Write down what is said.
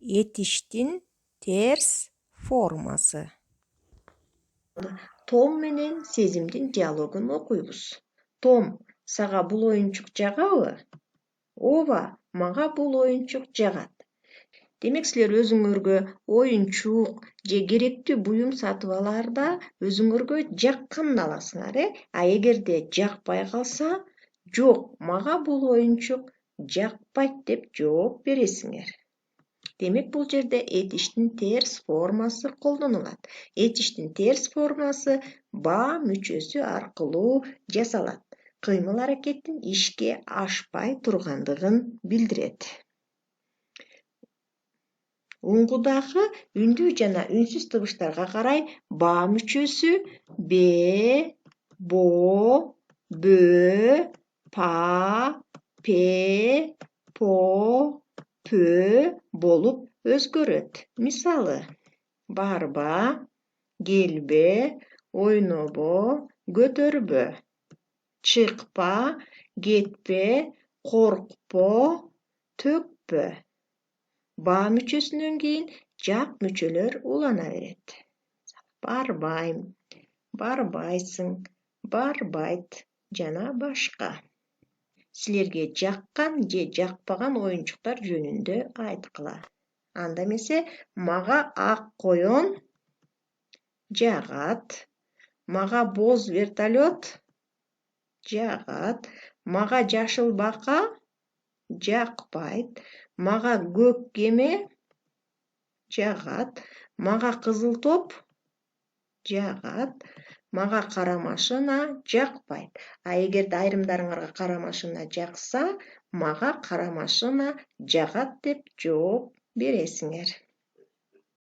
Этиштин терс формасы. Том менен Сезимдин диалогун окуйбуз. Том, сага бул оюнчук жагабы? Ооба, мага бул оюнчук жагат. Демек силер өзүңөргө оюнчук же керектүү буюм сатып алаарда өзүңөргө жакканын аласыңар, А эгерде жакпай калса, жок, мага бул оюнчук жакпайт деп жооп бересиңер. Демек бул жерде этиштин терс формасы колдонулат. Этиштин терс формасы ба мүчөсү аркылуу жасалат. Кыймыл аракеттин ишке ашпай тургандыгын билдирет. Уңгудагы үндүү жана үнсүз табыштарга карай ба мүчөсү бе, бо, бө, па, пе, по, пө болуп өзгөрөт. Мисалы: барба, келбе, ойнобо, көтөрбө. Чыкпа, кетпе, коркпо, төкпө. Ба мүчөсүнөн кийин жак мүчөлөр улана берет. Барбайм, барбайсың, барбайт жана башка. Силерге жаккан же жакпаган оюнчуктар жөнүндө айткыла. Анда эмесе, мага ак коён жагат, мага боз вертолет жагат, мага жашыл бака жакпайт, мага көк кеме жагат, мага кызыл топ жагат, мага кара машина жакпайт. А эгерде айрымдарыңарга кара машина жакса, мага кара машина жагат деп жооп бересиңер.